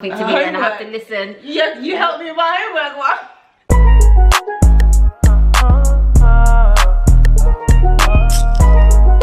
to me and I have to listen. Yeah, you helped me with my homework. What?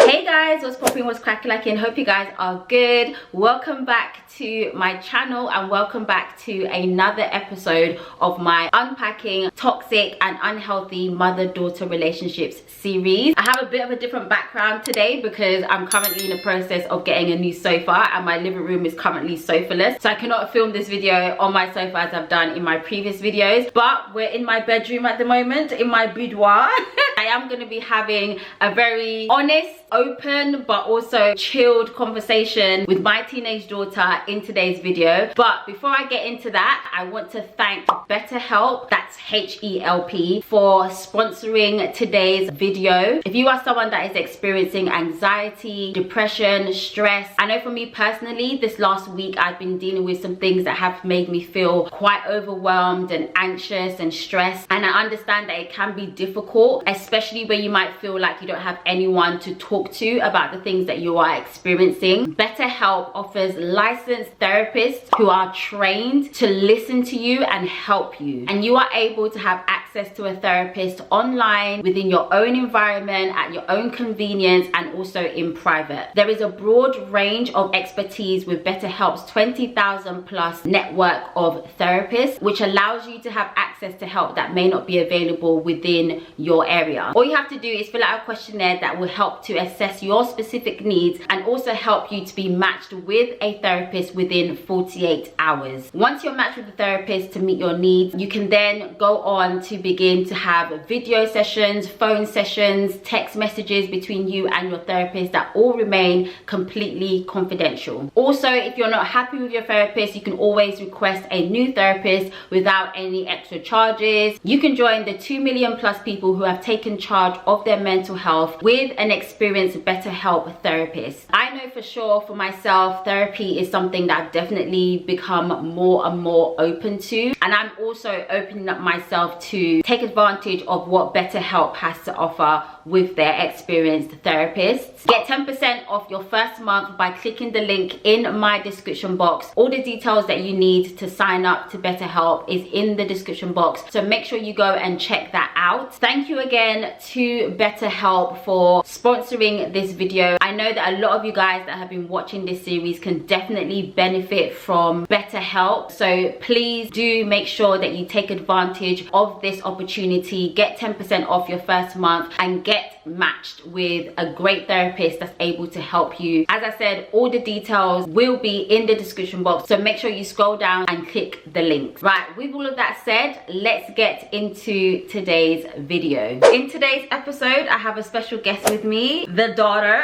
Hey guys, what's popping, what's cracking, hope you guys are good. Welcome back to my channel and welcome back to another episode of my unpacking toxic and unhealthy mother-daughter relationships series. I have a bit of a different background today because I'm currently in the process of getting a new sofa and my living room is currently sofa-less, so I cannot film this video on my sofa as I've done in my previous videos. But we're in my bedroom at the moment, in my boudoir. I am going to be having a very honest, open but also chilled conversation with my teenage daughter in today's video. But before I get into that, I want to thank BetterHelp, that's H-E-L-P, for sponsoring today's video. If you are someone that is experiencing anxiety, depression, stress, I know for me personally, this last week I've been dealing with some things that have made me feel quite overwhelmed and anxious and stressed, and I understand that it can be difficult, especially when you might feel like you don't have anyone to talk to about the things that you are experiencing. BetterHelp offers licensed therapists who are trained to listen to you and help you, and you are able to have access to a therapist online within your own environment at your own convenience and also in private. There is a broad range of expertise with BetterHelp's 20,000 plus network of therapists, which allows you to have access to help that may not be available within your area. All you have to do is fill out a questionnaire that will help to assess your specific needs and also help you to be matched with a therapist within 48 hours. Once you're matched with a therapist to meet your needs, you can then go on to begin to have video sessions, phone sessions, text messages between you and your therapist that all remain completely confidential. Also, if you're not happy with your therapist, you can always request a new therapist without any extra charges. You can join the 2 million plus people who have taken charge of their mental health with an experienced BetterHelp therapist. I know for sure for myself, therapy is something that I've definitely become more and more open to, and I'm also opening up myself to take advantage of what BetterHelp has to offer with their experienced therapists. Get 10% off your first month by clicking the link in my description box. All the details that you need to sign up to BetterHelp is in the description box, so make sure you go and check that out. Thank you again to BetterHelp for sponsoring this video. I know that a lot of you guys that have been watching this series can definitely benefit from BetterHelp, so please do make sure that you take advantage of this opportunity. Get 10% off your first month and get matched with a great therapist that's able to help you. As I said, all the details will be in the description box, so make sure you scroll down and click the link. Right, with all of that said, let's get into today's video. In today's episode, I have a special guest with me, the daughter.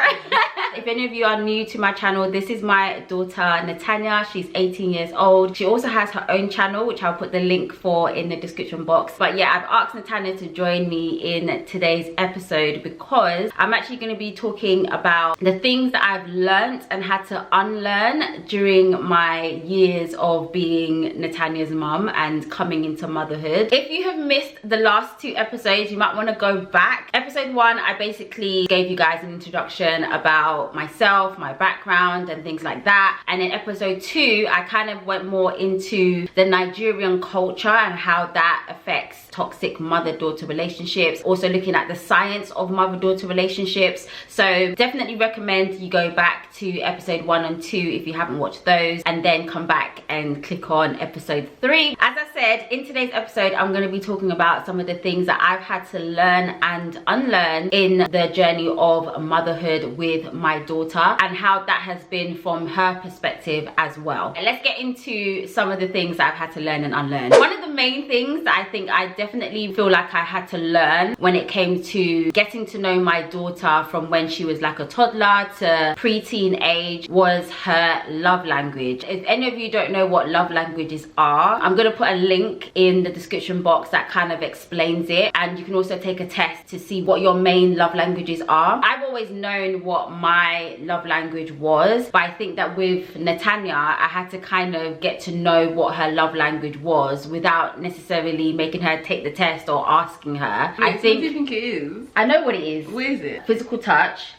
If any of you are new to my channel, this is my daughter Natanya. She's 18 years old. She also has her own channel, which I'll put the link for in the description box. But yeah, I've asked Natanya to join me in today's episode because I'm actually going to be talking about the things that I've learned and had to unlearn during my years of being Natanya's mum and coming into motherhood. If you have missed the last two episodes, you might want to go back. Episode 1, I basically gave you guys an introduction about myself, my background and things like that, and in episode 2 I kind of went more into the Nigerian culture and how that affects toxic mother-daughter relationships, also looking at the science of mother-daughter relationships. So definitely recommend you go back to episode 1 and 2 if you haven't watched those, and then come back and click on episode 3. As I said, in today's episode I'm going to be talking about some of the things that I've had to learn and unlearn in the journey of motherhood with my daughter and how that has been from her perspective as well. And let's get into some of the things that I've had to learn and unlearn. One of the main things that I think I definitely feel like I had to learn when it came to getting to know my daughter from when she was like a toddler to preteen age was her love language. If any of you don't know what love languages are, I'm going to put a link in the description box that kind of explains it, and you can also take a test to see what your main love languages are. I've always known what my love language was, but I think that with Natanya I had to kind of get to know what her love language was without necessarily making her take the test or asking her. Wait, what do you think it is? I know what it is. What is it? Physical touch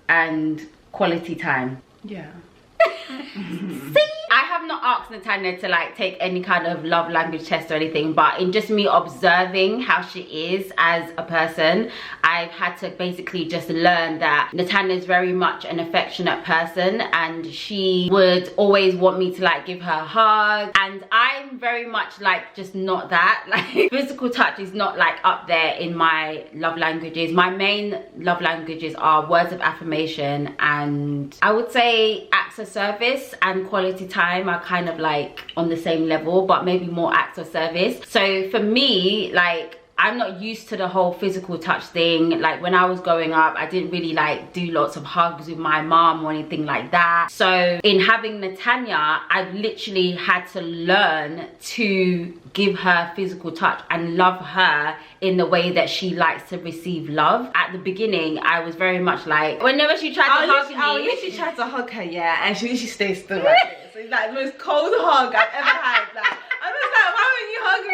and quality time. Yeah. See, I have not asked Natanya to like take any kind of love language test or anything, but in just me observing how she is as a person, I've had to basically just learn that Natanya is very much an affectionate person, and she would always want me to like give her a hug, and I'm very much like just not that. Like physical touch is not like up there in my love languages. My main love languages are words of affirmation, and I would say acts of service and quality time are kind of like on the same level, but maybe more acts of service. So for me, like, I'm not used to the whole physical touch thing. Like when I was growing up, I didn't really like do lots of hugs with my mom or anything like that. So in having Natanya, I've literally had to learn to give her physical touch and love her in the way that she likes to receive love. At the beginning, I was very much like, whenever she tried to hug me, I literally tried to hug her, yeah, and she literally stays still like this. It's like the most cold hug I've ever had. Like, I was like, why won't you hug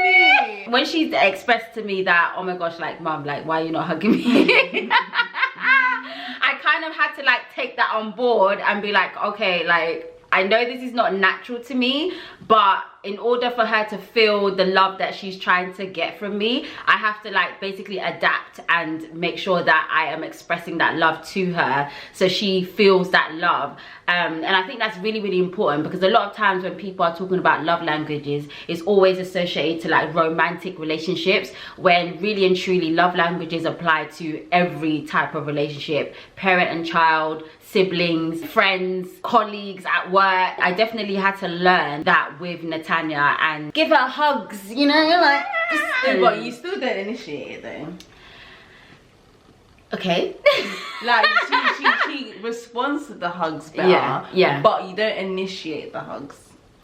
me? When she expressed to me that, oh my gosh, like, mum, like, why are you not hugging me? I kind of had to like take that on board and be like, okay, like, I know this is not natural to me, but in order for her to feel the love that she's trying to get from me, I have to like basically adapt and make sure that I am expressing that love to her so she feels that love. And I think that's really, really important, because a lot of times when people are talking about love languages, it's always associated to like romantic relationships, when really and truly love languages apply to every type of relationship, parent and child, siblings, friends, colleagues at work. I definitely had to learn that with Natanya and give her hugs, you know, like just, but you still don't initiate it though. Okay. Like she responds to the hugs better, yeah, but you don't initiate the hugs.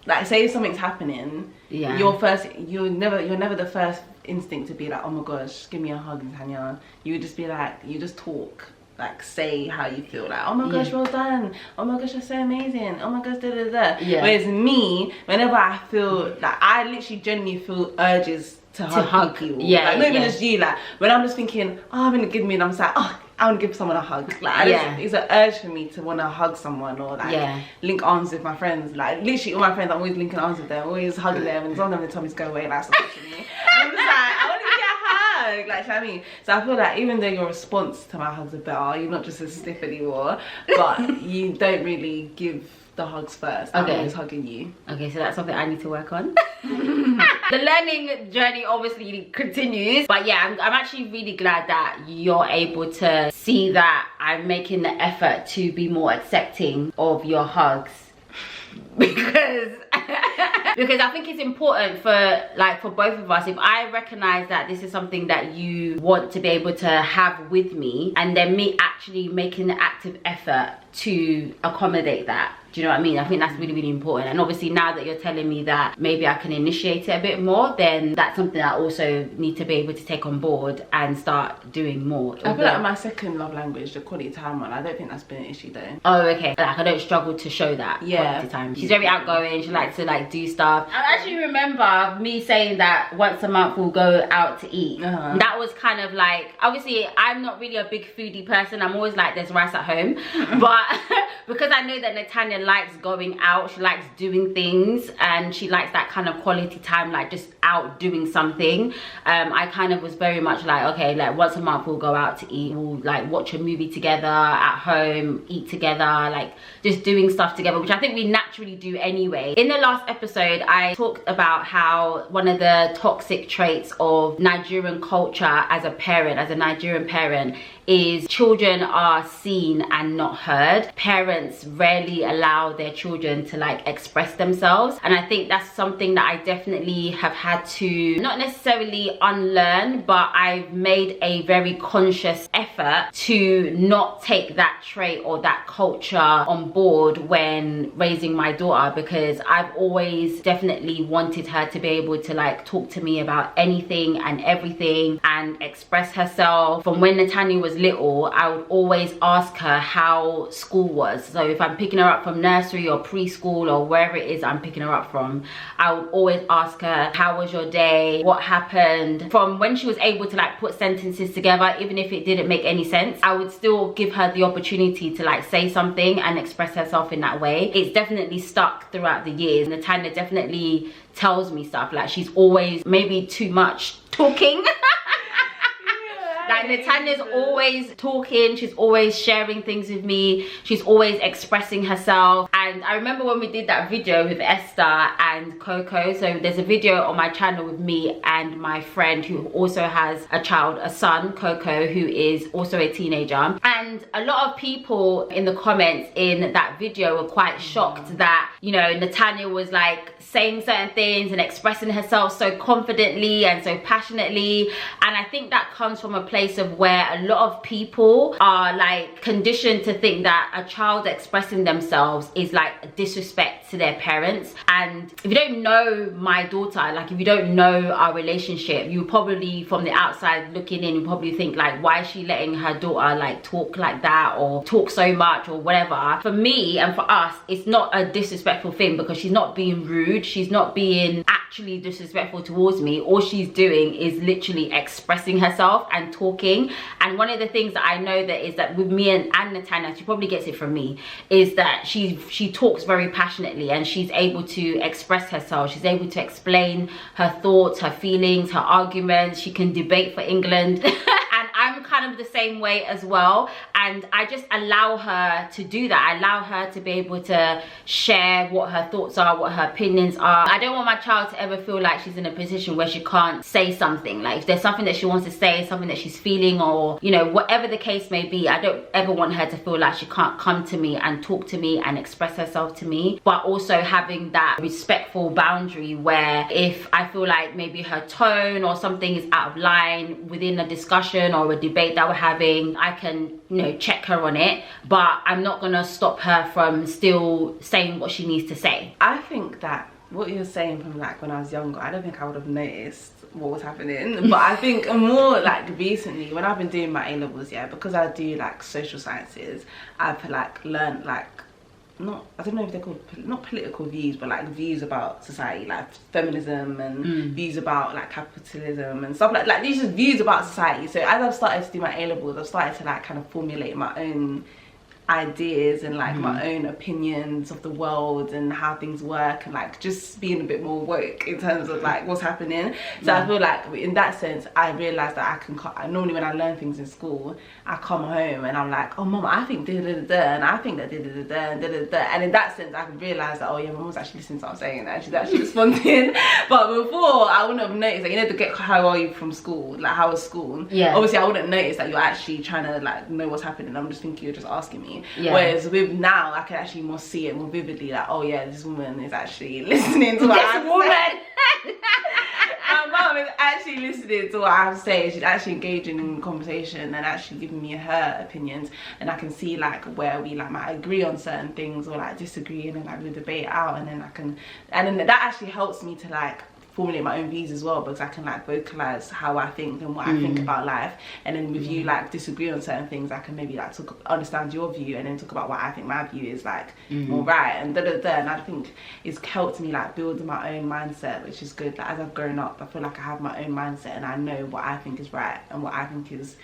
Like say if something's happening, yeah, you're never the first instinct to be like, oh my gosh, give me a hug, Natanya. You would just be like, you just talk, like say how you feel, like, oh my gosh, well done, oh my gosh, you're so amazing, oh my gosh, da da da. Yeah. Whereas me, whenever I feel like, I literally genuinely feel urges to hug people. Yeah, like not even yeah. just you, like when I'm just thinking, oh, I'm gonna give me, and I'm just like, oh, I want to give someone a hug. Like it's an urge for me to want to hug someone, or like link arms with my friends. Like literally all my friends, I'm always linking arms with them, always hugging them, and sometimes they tell me to go away, like stop touching me. And I'm just like, I want to get a hug. Like, you know what I mean? So I feel like even though your response to my hugs are better, you're not just as stiff anymore, but you don't really give the hugs first. I'm always hugging you. Okay, so that's something I need to work on. The learning journey obviously continues, but yeah, I'm actually really glad that you're able to see that I'm making the effort to be more accepting of your hugs. Because I think it's important for both of us. If I recognize that this is something that you want to be able to have with me, and then me actually making the active effort to accommodate that. Do you know what I mean? I think that's really, really important. And obviously now that you're telling me that maybe I can initiate it a bit more, then that's something I also need to be able to take on board and start doing more. I feel like my second love language, the quality time one, I don't think that's been an issue though. Oh, okay. Like I don't struggle to show that quality time. She's very outgoing. She likes to like do stuff. I actually remember me saying that once a month we'll go out to eat. That was kind of like, obviously I'm not really a big foodie person. I'm always like, there's rice at home. But because I know that Natanya likes going out, she likes doing things, and she likes that kind of quality time, like just out doing something. I kind of was very much like, okay, like once a month we'll go out to eat, we'll like watch a movie together at home, eat together, like just doing stuff together, which I think we naturally do anyway. In the last episode I talked about how one of the toxic traits of Nigerian culture as a parent, as a Nigerian parent, is children are seen and not heard. Parents rarely allow their children to like express themselves, and I think that's something that I definitely have had to not necessarily unlearn, but I've made a very conscious effort to not take that trait or that culture on board when raising my daughter, because I've always definitely wanted her to be able to like talk to me about anything and everything and express herself. From when Natanya was was little, I would always ask her how school was. So if I'm picking her up from nursery or preschool or wherever it is I'm picking her up from, I would always ask her, how was your day? What happened? From when she was able to like put sentences together, even if it didn't make any sense, I would still give her the opportunity to like say something and express herself in that way. It's definitely stuck throughout the years. Natanya definitely tells me stuff, like she's always maybe too much talking. Like Natanya's always talking, she's always sharing things with me, she's always expressing herself. And I remember when we did that video with Esther and Coco, so there's a video on my channel with me and my friend who also has a child, a son, Coco, who is also a teenager. And a lot of people in the comments in that video were quite shocked that, you know, Natanya was like saying certain things and expressing herself so confidently and so passionately. And I think that comes from a place of where a lot of people are like conditioned to think that a child expressing themselves is like a disrespect to their parents. And if you don't know my daughter, like if you don't know our relationship, you probably from the outside looking in, you probably think like, why is she letting her daughter like talk like that or talk so much or whatever. For me and for us, it's not a disrespectful thing because she's not being rude, she's not being actually disrespectful towards me. All she's doing is literally expressing herself and talking. And one of the things that I know that is that with me and Natanya, she probably gets it from me, is that she talks very passionately and she's able to express herself. She's able to explain her thoughts, her feelings, her arguments. She can debate for England. And I'm kind of the same way as well. And I just allow her to do that. I allow her to be able to share what her thoughts are, what her opinions are. I don't want my child to ever feel like she's in a position where she can't say something. Like if there's something that she wants to say, something that she's feeling, or, you know, whatever the case may be, I don't ever want her to feel like she can't come to me and talk to me and express herself to me. But also having that respectful boundary where if I feel like maybe her tone or something is out of line within a discussion or a debate that we're having, I can, you know, check her on it, but I'm not gonna stop her from still saying what she needs to say. I think that what you're saying from like when I was younger, I don't think I would have noticed what was happening. But I think more like recently when I've been doing my A-levels, yeah, because I do like social sciences, I've like learned like, I don't know if they're called, not political views, but like views about society, like feminism and views about like capitalism and stuff like these are views about society. So as I've started to do my A-levels, I've started to like kind of formulate my own ideas and like my own opinions of the world and how things work, and like just being a bit more woke in terms of like what's happening. So I feel like in that sense I realized that I can normally when I learn things in school, I come home and I'm like, oh mom, I think da da da da, and I think that da da da da and da da da, and in that sense I can realize that, oh yeah, mom was actually listening to what I'm saying and she's actually responding. But before I wouldn't have noticed that, you know, to get how are you from school, like how was school, yeah, obviously I wouldn't notice that you're actually trying to like know what's happening. I'm just thinking you're just asking me. Yeah. Whereas with now I can actually more see it more vividly, like, oh yeah, this woman is actually listening to what I have to say. My mum is actually listening to what I have to say. She's actually engaging in conversation and actually giving me her opinions, and I can see like where we like might agree on certain things or like disagree, and then like we debate out, and then I can, and then that actually helps me to like formulate my own views as well, because I can like vocalize how I think and what I think about life. And then with you like disagree on certain things, I can maybe like understand your view and then talk about what I think my view is like more right, and and I think it's helped me like build my own mindset, which is good. Like as I've grown up, I feel like I have my own mindset and I know what I think is right and what I think is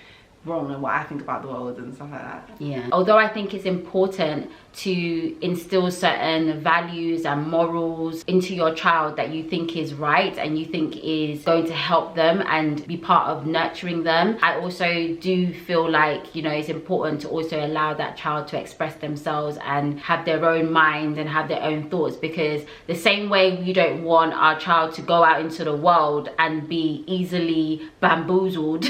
wrong and what I think about the world and stuff like that. Yeah, although I think it's important to instill certain values and morals into your child that you think is right and you think is going to help them and be part of nurturing them, I also do feel like, you know, it's important to also allow that child to express themselves and have their own mind and have their own thoughts, because the same way we don't want our child to go out into the world and be easily bamboozled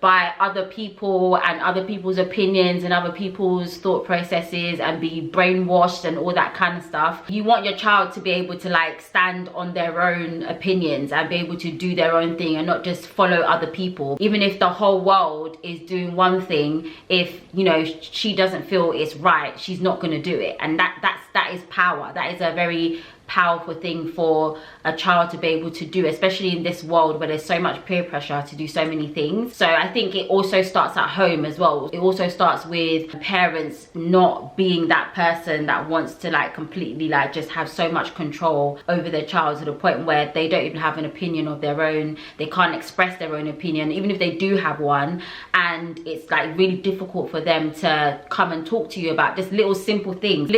by other people and other people's opinions and other people's thought processes and be brainwashed and all that kind of stuff. You want your child to be able to like stand on their own opinions and be able to do their own thing and not just follow other people. Even if the whole world is doing one thing, if, you know, she doesn't feel it's right, she's not going to do it. And that is power. That is a very powerful thing for a child to be able to do, especially in this world where there's so much peer pressure to do so many things. So I think it also starts at home as well. It also starts with parents not being that person that wants to like completely like just have so much control over their child to the point where they don't even have an opinion of their own. They can't express their own opinion, even if they do have one, and it's like really difficult for them to come and talk to you about just little simple things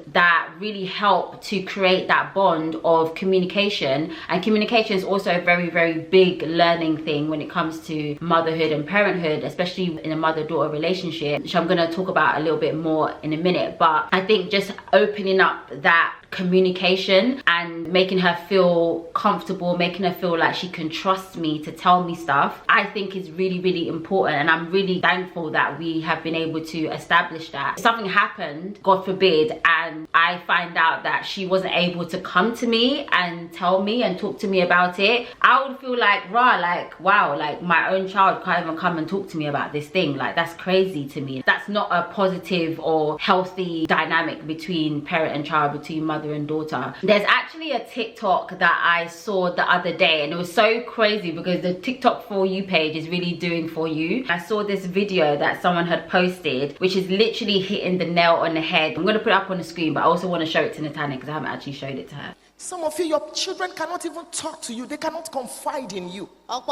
that really help to create that bond of communication. And communication is also a very, very big learning thing when it comes to motherhood and parenthood, especially in a mother-daughter relationship, which I'm going to talk about a little bit more in a minute. But I think just opening up that communication and making her feel comfortable, making her feel like she can trust me to tell me stuff, I think is really, really important. And I'm really thankful that we have been able to establish that. If something happened, God forbid, and I find out that she wasn't able to come to me and tell me and talk to me about it, I would feel like, wow, like my own child can't even come and talk to me about this thing. Like, that's crazy to me. That's not a positive or healthy dynamic between parent and child, between mother and daughter. There's actually a TikTok that I saw the other day, and it was so crazy because the TikTok For You page is really doing for you. I saw this video that someone had posted, which is literally hitting the nail on the head. I'm going to put it up on the screen, but I also want to show it to Natanya because I haven't actually showed it to her. Some of you, your children cannot even talk to you. They cannot confide in you. Some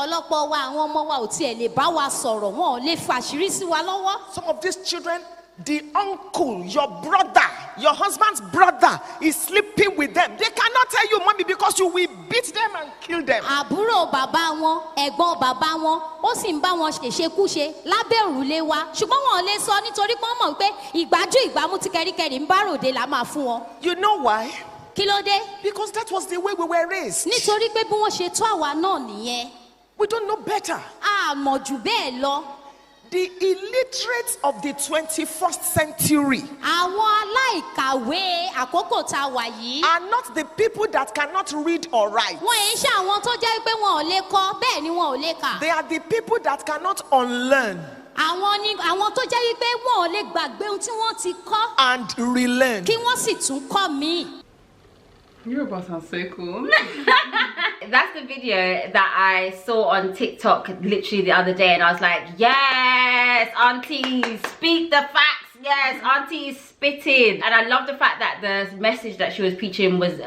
of these children, the uncle, your brother, your husband's brother is sleeping with them. They cannot tell you, mommy, because you will beat them and kill them. You know why? Because that was the way we were raised. We don't know better. The illiterates of the 21st century are not the people that cannot read or write. They are the people that cannot unlearn and relearn. You're about to sound so cool. That's the video that I saw on TikTok literally the other day, and I was like, yes, auntie, speak the facts. Yes, auntie is spitting. And I love the fact that the message that she was preaching was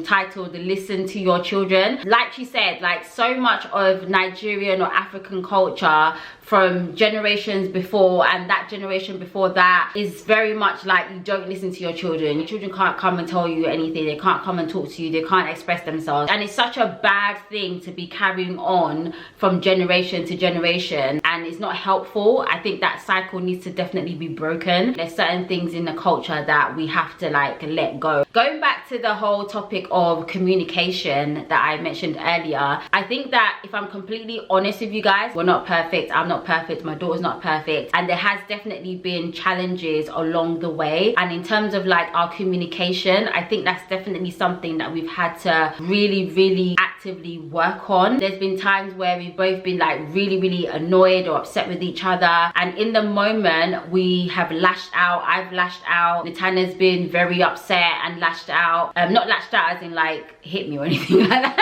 titled Listen to Your Children. Like she said, like so much of Nigerian or African culture from generations before and that generation before that is very much like you don't listen to your children. Your children can't come and tell you anything. They can't come and talk to you. They can't express themselves. And it's such a bad thing to be carrying on from generation to generation, and it's not helpful. I think that cycle needs to definitely be broken. There's certain things in the culture that we have to like let go. Going back to the whole topic of communication that I mentioned earlier, I think that if I'm completely honest with you guys, we're not perfect. I'm not perfect, my daughter's not perfect, and there has definitely been challenges along the way. And in terms of like our communication, I think that's definitely something that we've had to really actively work on. There's been times where we've both been like really annoyed or upset with each other, and in the moment we have lashed out. I've lashed out. Natanya's been very upset and lashed out. Not lashed out as in like hit me or anything like that.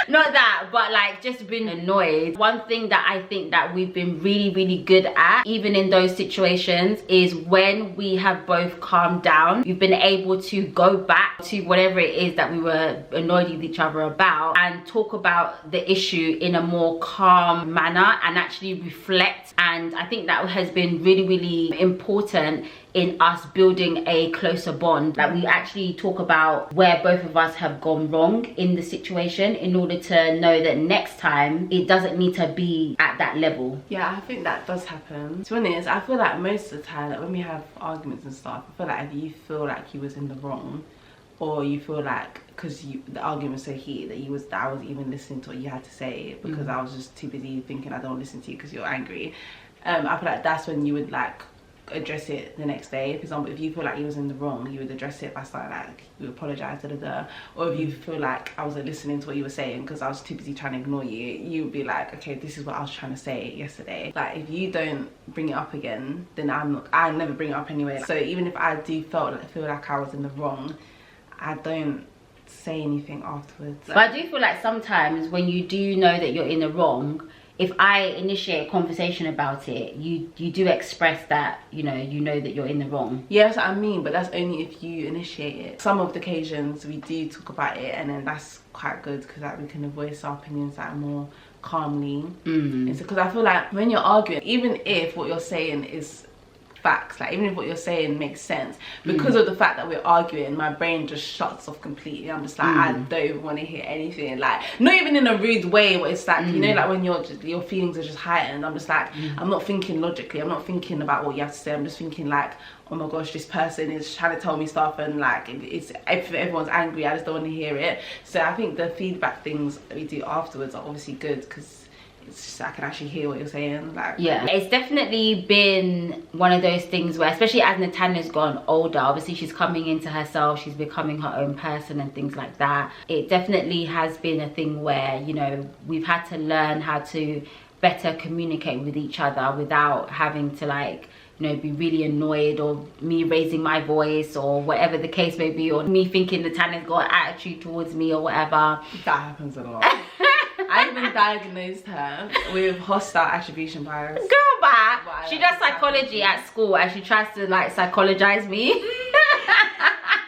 Not that, but like just been annoyed. One thing that I think that we've been really good at, even in those situations, is when we have both calmed down, we've been able to go back to whatever it is that we were annoyed with each other about and talk about the issue in a more calm manner and actually reflect. And I think that has been really important in us building a closer bond, that we actually talk about where both of us have gone wrong in the situation in order to know that next time it doesn't need to be at that level. Yeah, I think that does happen. To be honest, I feel like most of the time that when we have arguments and stuff, I feel like if you feel like you was in the wrong, or you feel like because the argument was so heated that I wasn't even listening to what you had to say because I was just too busy thinking I don't listen to you because you're angry. I feel like that's when you would like address it the next day. For example, if you feel like you was in the wrong, you would address it by starting like, you apologize, or if you feel like I wasn't listening to what you were saying because I was too busy trying to ignore you, you would be like, okay, this is what I was trying to say yesterday. Like if you don't bring it up again, then I never bring it up anyway. So even if I do feel like I was in the wrong, I don't say anything afterwards. But I do feel like sometimes when you do know that you're in the wrong, if I initiate a conversation about it, you do express that you know that you're in the wrong. Yeah, that's what I mean, but that's only if you initiate it. Some of the occasions we do talk about it, and then that's quite good because like we can voice our opinions like more calmly. It's because I feel like when you're arguing, even if what you're saying is facts, like even if what you're saying makes sense, because of the fact that we're arguing, my brain just shuts off completely. I'm just like, I don't want to hear anything, like not even in a rude way, but it's like you know, like when your feelings are just heightened. I'm just like, I'm not thinking logically, I'm not thinking about what you have to say, I'm just thinking like, oh my gosh, this person is trying to tell me stuff, and like if everyone's angry, I just don't want to hear it. So I think the feedback things we do afterwards are obviously good, because it's just, I can actually hear what you're saying. Like, yeah, it's definitely been one of those things where, especially as Natanya's gone older, obviously she's coming into herself, she's becoming her own person and things like that. It definitely has been a thing where, you know, we've had to learn how to better communicate with each other without having to, like, you know, be really annoyed, or me raising my voice, or whatever the case may be, or me thinking Natanya's got an attitude towards me or whatever. That happens a lot. I even diagnosed her with hostile attribution bias. Girl, bye. She does psychology at school, and she tries to like psychologize me.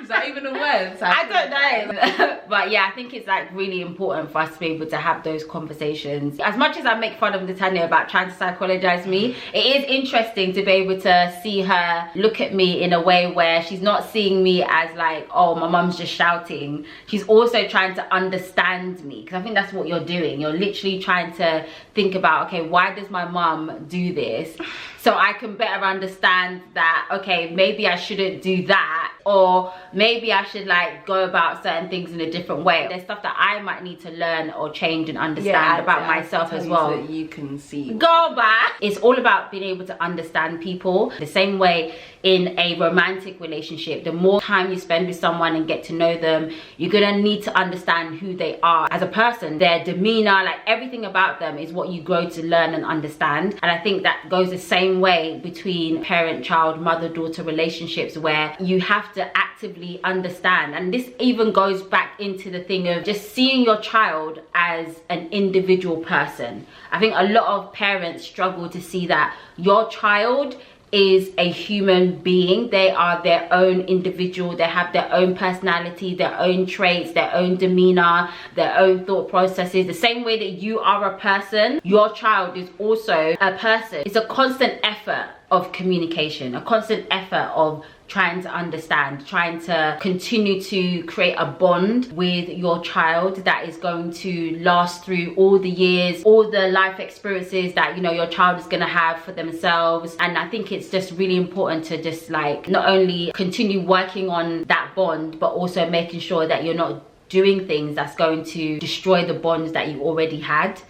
Is that even a word? I don't know. But yeah, I think it's like really important for us to be able to have those conversations. As much as I make fun of Natanya about trying to psychologize me, it is interesting to be able to see her look at me in a way where she's not seeing me as like, oh, my mum's just shouting. She's also trying to understand me, because I think that's what you're doing. You're literally trying to think about, okay, why does my mum do this? So I can better understand that, okay, maybe I shouldn't do that, or maybe I should like go about certain things in a different way. There's stuff that I might need to learn or change and understand about myself as well. So that you can see. Go back. It's all about being able to understand people. The same way in a romantic relationship, the more time you spend with someone and get to know them, you're gonna need to understand who they are as a person, their demeanor, like everything about them is what you grow to learn and understand. And I think that goes the same way between parent-child, mother-daughter relationships, where you have to actively understand. And this even goes back into the thing of just seeing your child as an individual person. I think a lot of parents struggle to see that your child is a human being. They are their own individual. They have their own personality, their own traits, their own demeanor, their own thought processes. The same way that you are a person, your child is also a person. It's a constant effort of communication, a constant effort of trying to understand, trying to continue to create a bond with your child that is going to last through all the years, all the life experiences that, you know, your child is going to have for themselves. And I think it's just really important to just like not only continue working on that bond, but also making sure that you're not doing things that's going to destroy the bonds that you already had.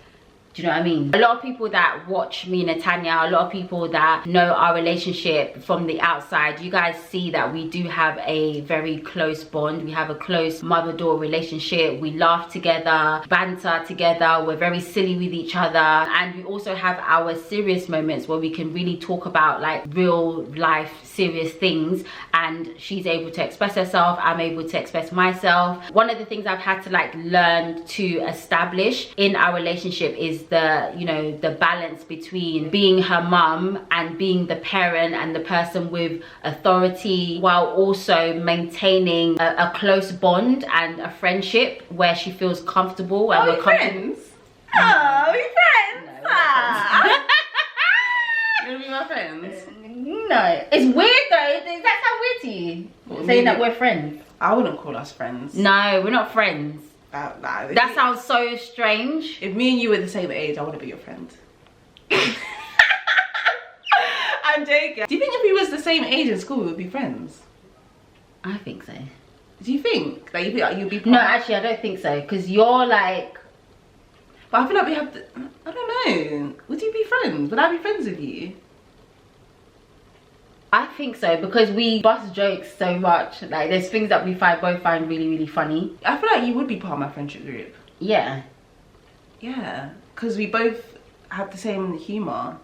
Do you know what I mean? A lot of people that watch me and Natanya, a lot of people that know our relationship from the outside, you guys see that we do have a very close bond. We have a close mother-daughter relationship. We laugh together, banter together. We're very silly with each other. And we also have our serious moments where we can really talk about like real life serious things. And she's able to express herself. I'm able to express myself. One of the things I've had to like learn to establish in our relationship is the, you know, the balance between being her mum and being the parent and the person with authority, while also maintaining a close bond and a friendship where she feels comfortable. And we're friends? Oh, we're friends? No, you wanna be my friends? No, it's weird though. Does that sound weird to you? What, saying that we're friends? I wouldn't call us friends. No, we're not friends. That sounds so strange. If me and you were the same age, I wouldn't be your friend. I'm joking. Do you think if we was the same age in school, we would be friends? I think so. Do you think that you'd be? No, actually, I don't think so. Because you're like. But I feel like we have. I don't know. Would you be friends? Would I be friends with you? I think so, because we bust jokes so much. Like, there's things that we both find really, really funny. I feel like you would be part of my friendship group. Yeah. Yeah, because we both have the same humour.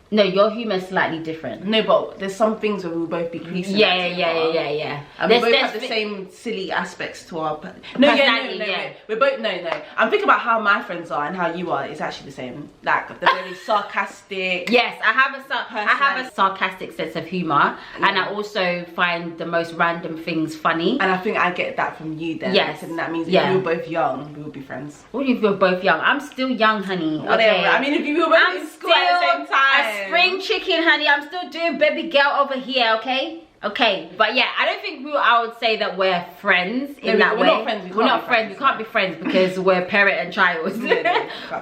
No, your humor's slightly different. No, but there's some things where we'll both be creasing. Yeah. And we both have the same silly aspects to our no. We're both no. I'm thinking about how my friends are and how you are. It's actually the same. Like they're very sarcastic. Yes, I have a sarcastic sense of humor, and I also find the most random things funny. And I think I get that from you then. Yes, and that means if we were both young, we would be friends. What if you're both young? I'm still young, honey. Whatever. Okay. I mean, if you were both in school at the same time. Spring chicken, honey. I'm still doing baby girl over here, okay? Okay, but yeah, I don't think I would say that we're friends in that way. We're not friends. We can't be friends because we're parent and child.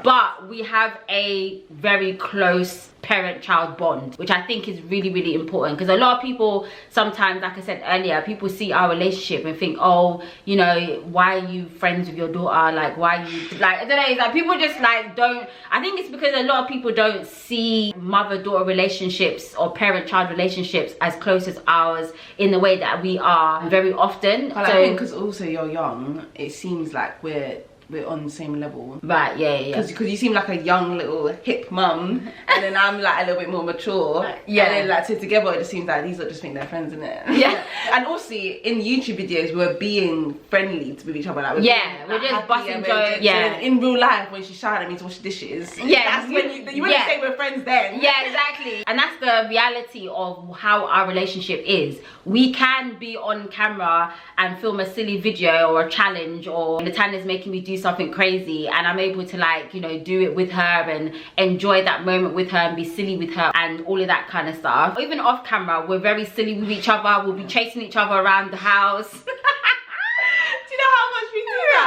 But we have a very close parent-child bond, which I think is really, really important, because a lot of people sometimes, like I said earlier, people see our relationship and think, oh, you know, why are you friends with your daughter? Like, why are you, like, I don't know, it's like people just like don't, I think it's because a lot of people don't see mother-daughter relationships or parent-child relationships as close as ours in the way that we are very often. But I think because also you're young, it seems like we're on the same level, right? Yeah. Because you seem like a young little hip mum, and then I'm like a little bit more mature. Yeah. And then like together, it just seems like these are just think they're friends, isn't it? Yeah. And also in YouTube videos, we're being friendly with each other. Like we're just busting jokes. Yeah. So in real life, when she's shouting at me to wash the dishes, that's when you wouldn't say we're friends then. Yeah, exactly. And that's the reality of how our relationship is. We can be on camera and film a silly video or a challenge, or Natanya's making me do something crazy, and I'm able to, like, you know, do it with her and enjoy that moment with her and be silly with her and all of that kind of stuff. Even off camera, we're very silly with each other. We'll be chasing each other around the house.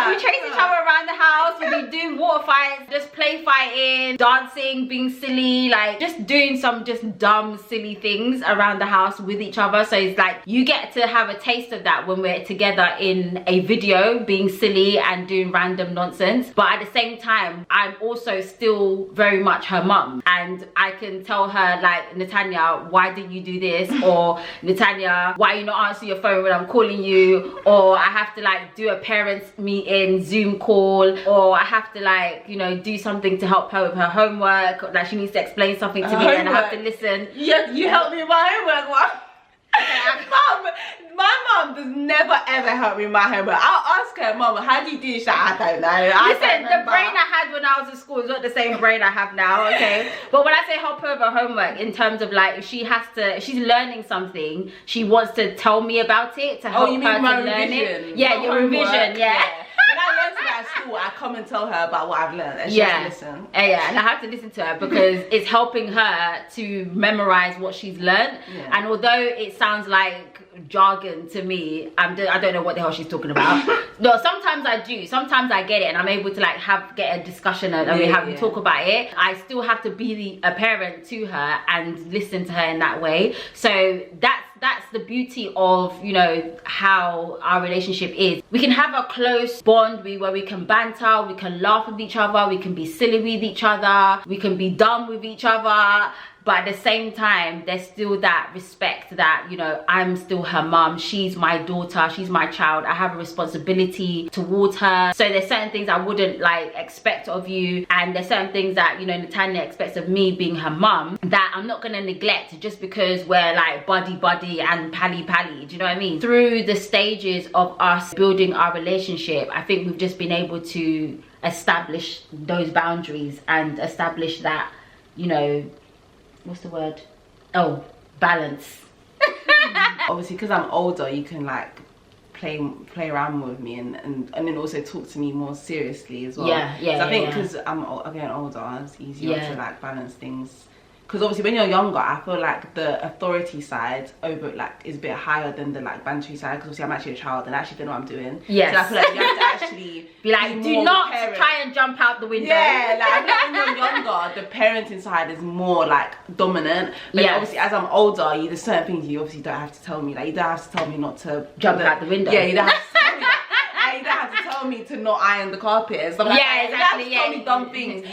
We chase each other around the house. We'll be doing water fights, just play fighting, dancing, being silly, like just doing some just dumb, silly things around the house with each other. So it's like you get to have a taste of that when we're together in a video, being silly and doing random nonsense. But at the same time, I'm also still very much her mum, and I can tell her, like, Natanya, why did you do this? Or Natanya, why you not answer your phone when I'm calling you? Or I have to like do a parents meeting Zoom call, or I have to, like, you know, do something to help her with her homework, like she needs to explain something to me and I have to listen. Yeah, you help me with my homework. What? My mum does never ever help me with my homework. I'll ask her, Mum, how do you do this? I don't know. Listen, the brain I had when I was in school is not the same brain I have now, okay? But when I say help her with her homework, in terms of like, if she's learning something, she wants to tell me about it to help her to learn it. Yeah, your revision, yeah. When I learned it at school, I come and tell her about what I've learned, and she has to listen. Yeah, and I have to listen to her because it's helping her to memorize what she's learned. Yeah. And although it sounds like jargon to me, I don't know what the hell she's talking about. No, sometimes I do. Sometimes I get it, and I'm able to like get a discussion and we talk about it. I still have to be a parent to her and listen to her in that way. So that's the beauty of, you know, how our relationship is. We can have a close bond where we can banter, we can laugh with each other, we can be silly with each other, we can be dumb with each other. But at the same time, there's still that respect that, you know, I'm still her mum. She's my daughter. She's my child. I have a responsibility towards her. So there's certain things I wouldn't like expect of you. And there's certain things that, you know, Natanya expects of me being her mum that I'm not going to neglect just because we're like buddy and pally. Do you know what I mean? Through the stages of us building our relationship, I think we've just been able to establish those boundaries and establish that, you know, what's the word? Oh, balance. Obviously, because I'm older, you can like play around with me and then also talk to me more seriously as well. So I think because I'm getting older, it's easier to like balance things. Because obviously when you're younger, I feel like the authority side over like is a bit higher than the like bantery side, because obviously I'm actually a child and I actually don't know what I'm doing. Yes. So I feel like you have to actually be like, do not try and jump out the window. Yeah, like when you're younger, the parenting side is more like dominant. But obviously as I'm older, there's certain things you obviously don't have to tell me. Like you don't have to tell me not to jump out the window. Yeah, you don't have to tell me that. You don't have to tell me to not iron the carpet and stuff like that. Exactly. You have to tell me dumb things.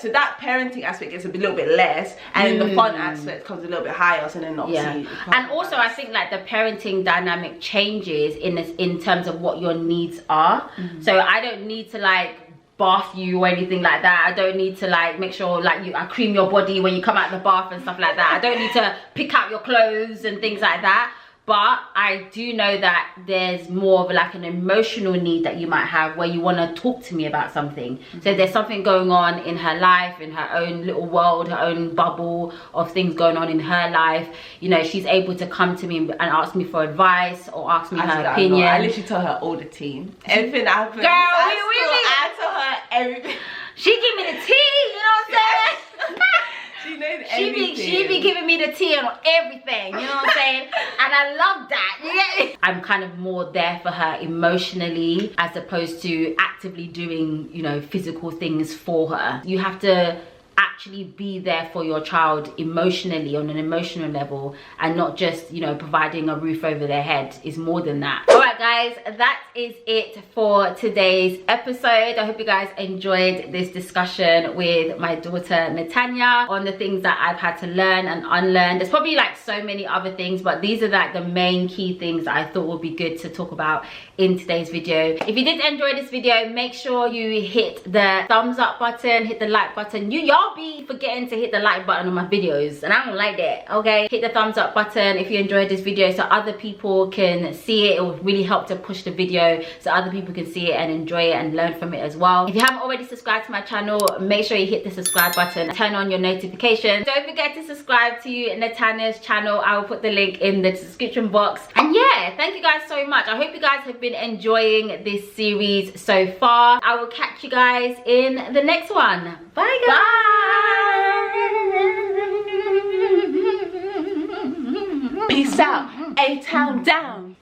So that parenting aspect gets a little bit less, and the fun aspect comes a little bit higher. So then obviously, and also I think like the parenting dynamic changes in terms of what your needs are. So I don't need to like bath you or anything like that. I don't need to like make sure like I cream your body when you come out of the bath and stuff like that. I don't need to pick out your clothes and things like that. But I do know that there's more of like an emotional need that you might have where you want to talk to me about something. So if there's something going on in her life, in her own little world, her own bubble of things going on in her life, you know, she's able to come to me and ask me for advice or ask me her opinion. I literally tell her all the tea. Everything that happens, girl, I tell her everything. She give me the tea, you know what I'm saying? She knows everything. She be giving me the tea on everything, you know what I'm saying? And I love that. Yeah. I'm kind of more there for her emotionally as opposed to actively doing, you know, physical things for her. You have to actually be there for your child emotionally, on an emotional level, and not just, you know, providing a roof over their head. Is more than that. All right guys, that is it for today's episode. I hope you guys enjoyed this discussion with my daughter Natanya on the things that I've had to learn and unlearn. There's probably like so many other things, but these are like the main key things that I thought would be good to talk about in today's video. If you did enjoy this video, make sure you hit the thumbs up button, hit the like button. Y'all be forgetting to hit the like button on my videos and I don't like that. Okay, hit the thumbs up button if you enjoyed this video so other people can see it. It will really help to push the video so other people can see it and enjoy it and learn from it as well. If you haven't already subscribed to my channel, make sure you hit the subscribe button, turn on your notifications. Don't forget to subscribe to Natanya's channel. I will put the link in the description box. And yeah, thank you guys so much. I hope you guys have been enjoying this series so far. I will catch you guys in the next one. Bye guys. Bye. Peace out. A-Town down.